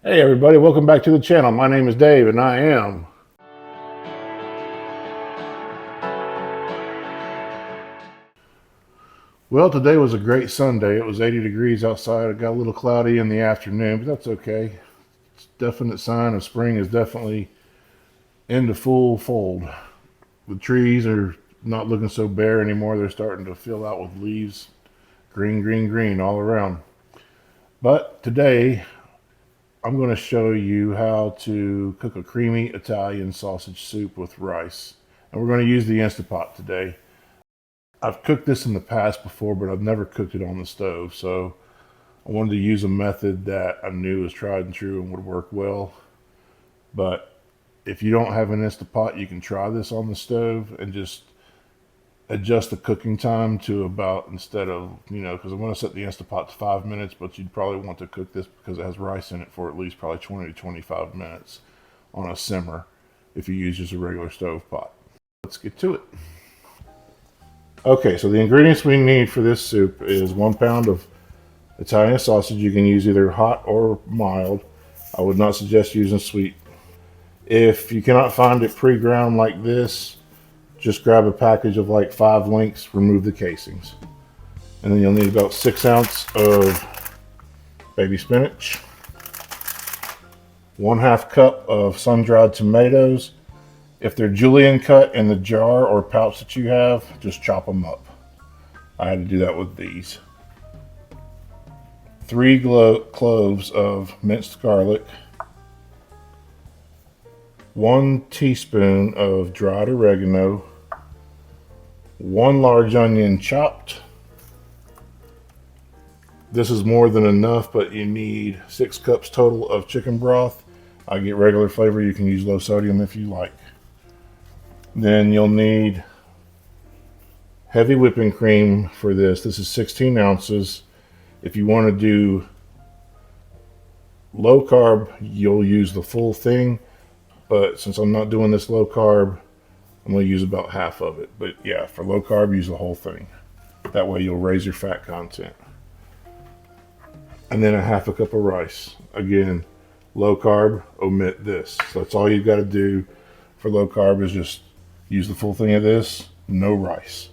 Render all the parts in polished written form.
Hey everybody, welcome back to the channel. My name is Dave and I am. Well, today was a great Sunday. It was 80 degrees outside. It got a little cloudy in the afternoon, but that's okay. It's a definite sign of spring is definitely in the full fold. The trees are not looking so bare anymore. They're starting to fill out with leaves. Green, green, green all around. But today I'm going to show you how to cook a creamy Italian sausage soup with rice. And we're going to use the InstantPot today. I've cooked this in the past before, but I've never cooked it on the stove. So I wanted to use a method that I knew was tried and true and would work well. But if you don't have an InstantPot, you can try this on the stove and just adjust the cooking time to about, instead of, because I'm going to set the InstantPot to 5 minutes, but you'd probably want to cook this because it has rice in it for at least probably 20 to 25 minutes on a simmer if you use just a regular stove pot. Let's get to it. Okay, so the ingredients we need for this soup is 1 pound of Italian sausage. You can use either hot or mild. I would not suggest using sweet. If you cannot find it pre-ground like this, just grab a package of like 5 links, remove the casings. And then you'll need about 6 ounces of baby spinach, 1/2 cup of sun-dried tomatoes. If they're julienne cut in the jar or pouch that you have, just chop them up. I had to do that with these. 3 cloves of minced garlic, 1 teaspoon of dried oregano, 1 large onion chopped. This is more than enough, but you need 6 cups total of chicken broth. I get regular flavor. You can use low sodium if you like. Then you'll need heavy whipping cream for this. This is 16 ounces. If you want to do low carb, you'll use the full thing. But since I'm not doing this low carb, I'm going to use about half of it. But yeah, for low carb, use the whole thing. That way you'll raise your fat content. And then 1/2 cup of rice. Again, low carb, omit this. So that's all you've got to do for low carb is just use the full thing of this, no rice.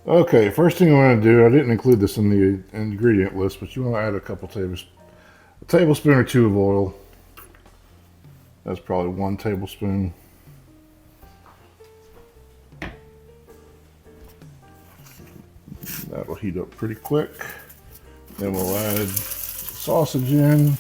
Okay, first thing you want to do, I didn't include this in the ingredient list, but you want to add a tablespoon or 2 of oil. That's probably 1 tablespoon. That'll heat up pretty quick. Then we'll add sausage in.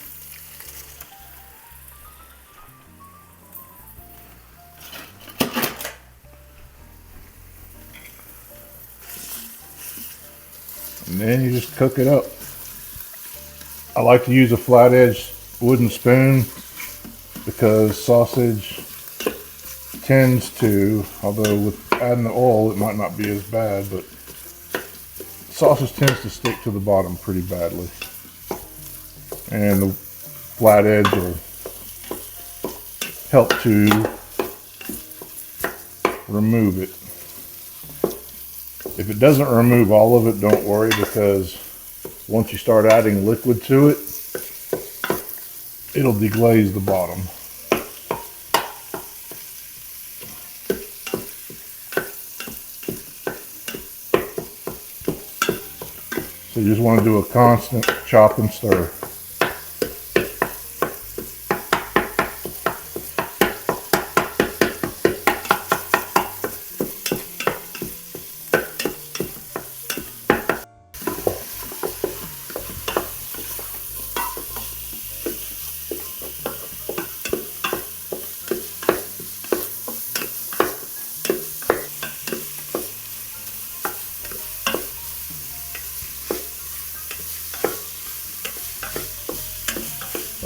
And then you just cook it up. I like to use a flat edge wooden spoon because sausage tends to, although with adding the oil it might not be as bad, but sausage tends to stick to the bottom pretty badly. And the flat edge will help to remove it. If it doesn't remove all of it, don't worry, because once you start adding liquid to it, it'll deglaze the bottom. So you just want to do a constant chop and stir.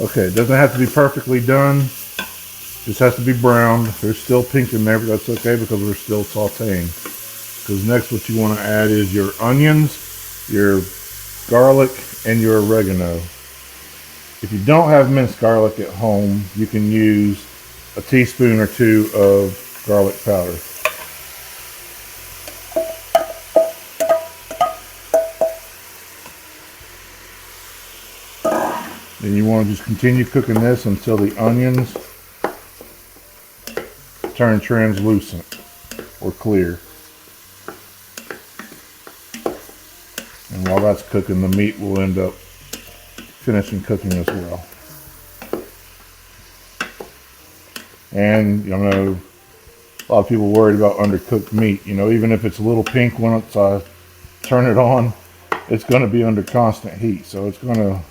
Okay, it doesn't have to be perfectly done. Just has to be browned. There's still pink in there, but that's okay because we're still sauteing. Because next what you want to add is your onions, your garlic, and your oregano. If you don't have minced garlic at home, you can use a teaspoon or 2 of garlic powder. Then you want to just continue cooking this until the onions turn translucent or clear. And while that's cooking, the meat will end up finishing cooking as well. And you know, a lot of people worried about undercooked meat. You know, even if it's a little pink once I turn it on, it's going to be under constant heat, so it's going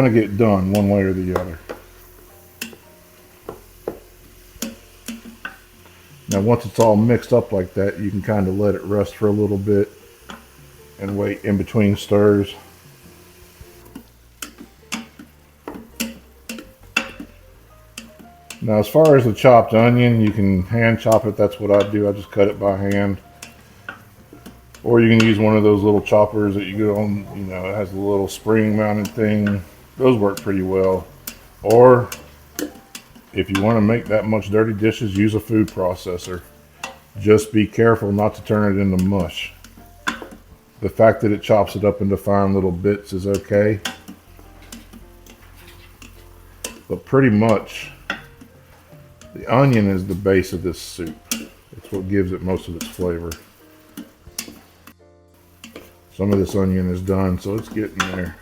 to get done one way or the other. Now once it's all mixed up like that, you can kind of let it rest for a little bit and wait in between stirs. Now as far as the chopped onion, you can hand chop it. That's what I do. I just cut it by hand. Or you can use one of those little choppers that you get on, you know, it has a little spring mounted thing. Those work pretty well. Or if you want to make that much dirty dishes, use a food processor. Just be careful not to turn it into mush. The fact that it chops it up into fine little bits is okay. But pretty much, the onion is the base of this soup. It's what gives it most of its flavor. Some of this onion is done, so it's getting there.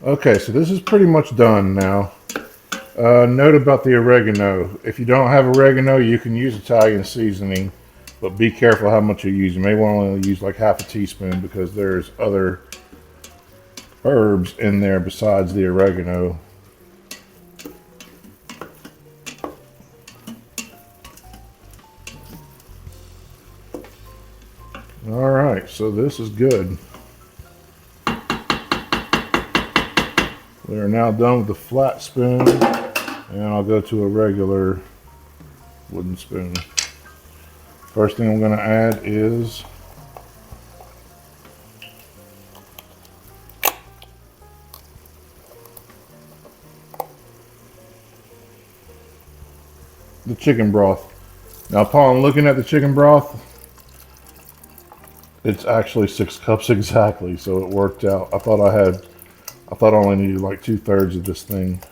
Okay, so this is pretty much done now. Note about the oregano. If you don't have oregano, you can use Italian seasoning, but be careful how much you use. You may want to use like half a teaspoon because there's other herbs in there besides the oregano. All right, so this is good. We are now done with the flat spoon, and I'll go to a regular wooden spoon. First thing I'm going to add is the chicken broth. Now upon looking at the chicken broth, it's actually 6 cups exactly, so it worked out. I thought I only needed like 2/3 of this thing.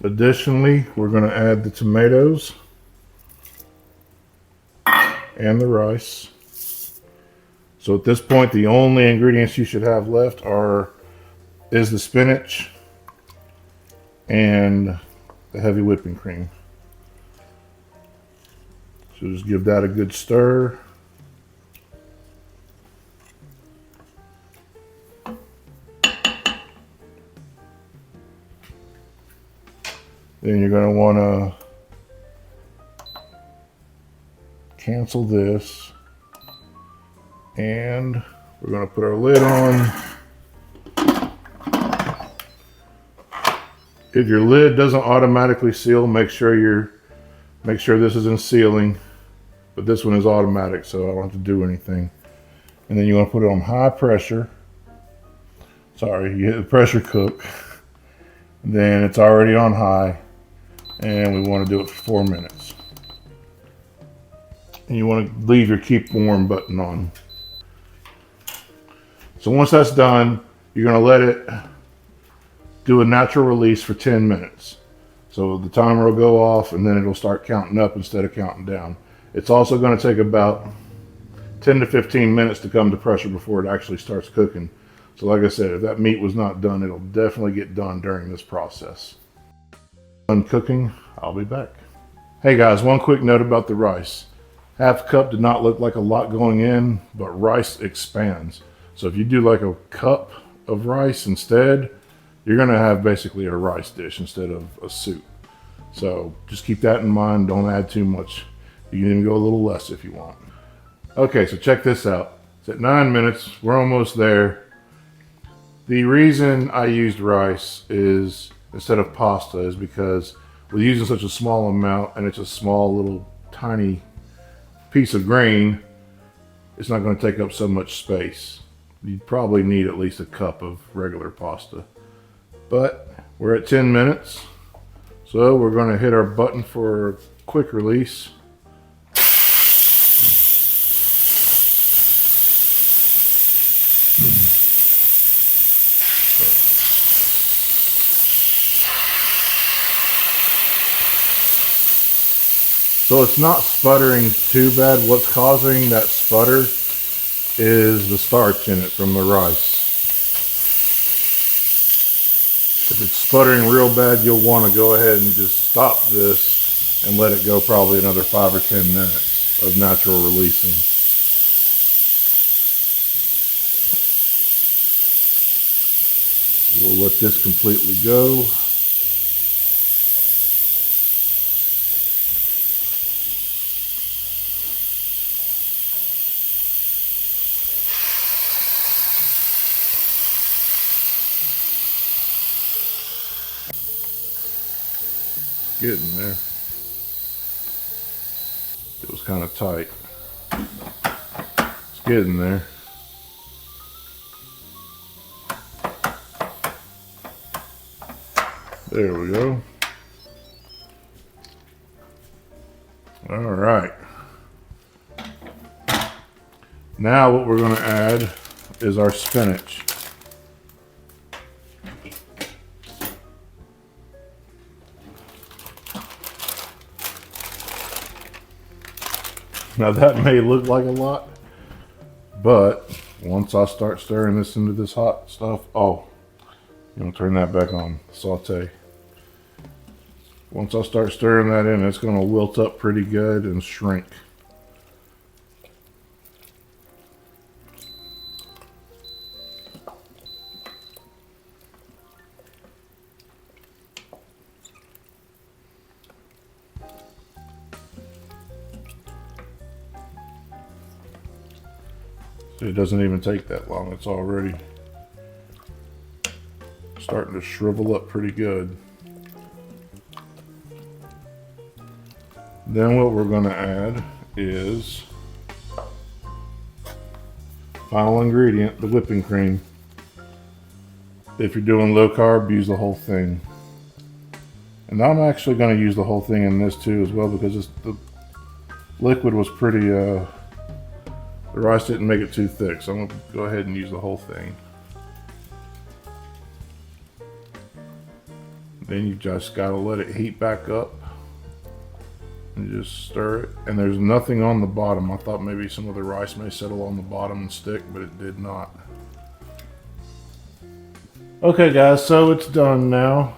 Additionally, we're going to add the tomatoes and the rice. So at this point, the only ingredients you should have left is the spinach and the heavy whipping cream. So just give that a good stir. Then you're going to want to cancel this, and we're going to put our lid on. If your lid doesn't automatically seal, make sure this is in sealing, but this one is automatic, so I don't have to do anything. And then you want to put it on high pressure. Sorry, you hit the pressure cook. Then it's already on high. And we want to do it for 4 minutes. And you want to leave your keep warm button on. So once that's done, you're going to let it do a natural release for 10 minutes. So the timer will go off and then it'll start counting up instead of counting down. It's also going to take about 10 to 15 minutes to come to pressure before it actually starts cooking. So like I said, if that meat was not done, it'll definitely get done during this process. Done cooking, I'll be back. Hey guys, one quick note about the rice. Half a cup did not look like a lot going in, but rice expands. So if you do like a cup of rice instead, you're gonna have basically a rice dish instead of a soup. So just keep that in mind, don't add too much. You can even go a little less if you want. Okay, so check this out. It's at 9 minutes, we're almost there. The reason I used rice is instead of pasta is because we're using such a small amount and it's a small little tiny piece of grain, it's not going to take up so much space. You'd probably need at least a cup of regular pasta. But we're at 10 minutes, so we're going to hit our button for quick release. So it's not sputtering too bad. What's causing that sputter is the starch in it from the rice. If it's sputtering real bad, you'll want to go ahead and just stop this and let it go probably another 5 or 10 minutes of natural releasing. We'll let this completely go. Getting there. It was kind of tight. It's getting there. There we go. All right. Now what we're going to add is our spinach. Now that may look like a lot, but once I start stirring this into this hot stuff, oh, you know, turn that back on, saute. Once I start stirring that in, it's going to wilt up pretty good and shrink. It doesn't even take that long. It's already starting to shrivel up pretty good. Then what we're going to add is final ingredient, the whipping cream. If you're doing low carb, use the whole thing. And I'm actually going to use the whole thing in this too as well, because the liquid was pretty the rice didn't make it too thick, so I'm going to go ahead and use the whole thing. Then you just got to let it heat back up and just stir it. And there's nothing on the bottom. I thought maybe some of the rice may settle on the bottom and stick, but it did not. Okay guys, so it's done now.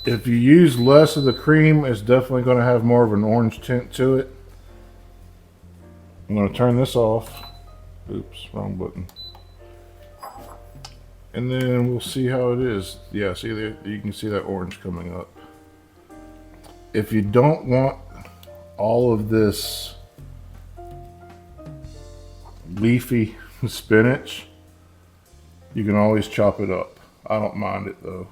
If you use less of the cream, it's definitely going to have more of an orange tint to it. I'm going to turn this off. Oops, wrong button. And then we'll see how it is. Yeah, see there, you can see that orange coming up. If you don't want all of this leafy spinach, you can always chop it up. I don't mind it though.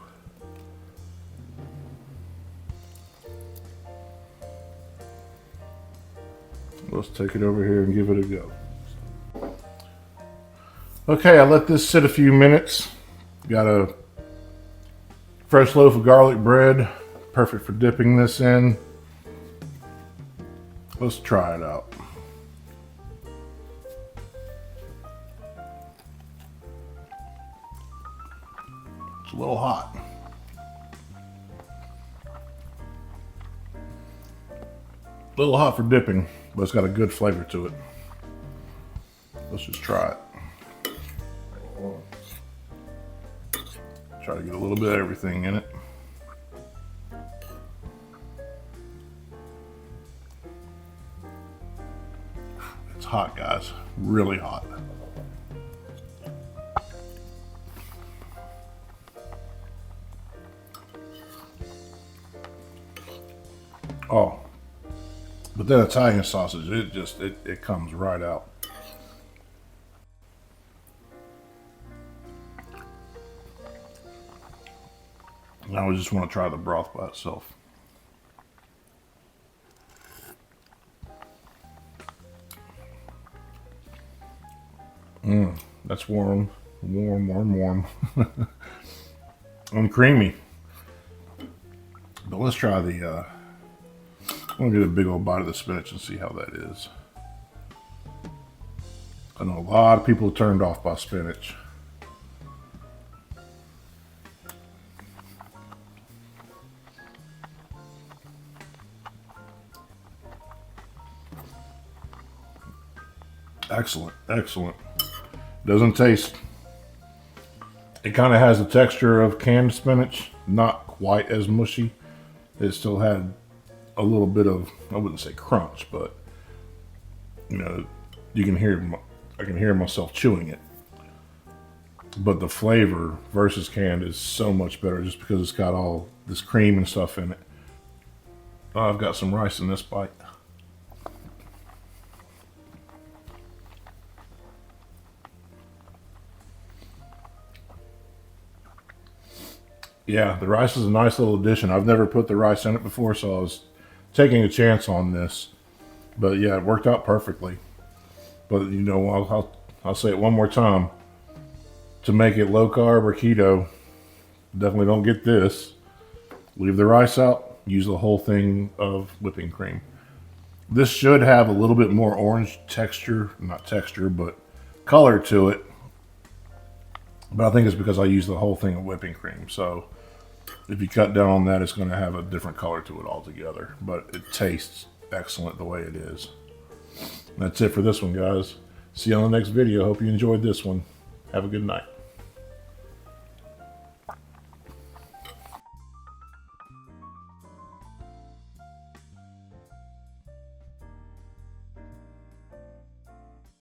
Let's take it over here and give it a go. Okay, I let this sit a few minutes. Got a fresh loaf of garlic bread, perfect for dipping this in. Let's try it out. It's a little hot. A little hot for dipping, but it's got a good flavor to it. Let's just try it. Try to get a little bit of everything in it. It's hot, guys. Really hot. Oh. But then Italian sausage, it comes right out. Now I just want to try the broth by itself. That's warm, warm, warm, warm. And creamy. But let's try the, I'm gonna get a big old bite of the spinach and see how that is. I know a lot of people are turned off by spinach. Excellent, excellent. Doesn't taste, it kind of has the texture of canned spinach, not quite as mushy. It still had a little bit of, I wouldn't say crunch, but you know, you can hear, I can hear myself chewing it. But the flavor versus canned is so much better just because it's got all this cream and stuff in it. Oh, I've got some rice in this bite. Yeah, the rice is a nice little addition. I've never put the rice in it before, so I was taking a chance on this. But yeah, it worked out perfectly. But you know, I'll say it one more time. To make it low carb or keto, definitely don't get this. Leave the rice out. Use the whole thing of whipping cream. This should have a little bit more orange texture, not texture, but color to it. But I think it's because I use the whole thing of whipping cream. So if you cut down on that, it's going to have a different color to it altogether. But it tastes excellent the way it is. That's it for this one, guys. See you on the next video. Hope you enjoyed this one. Have a good night.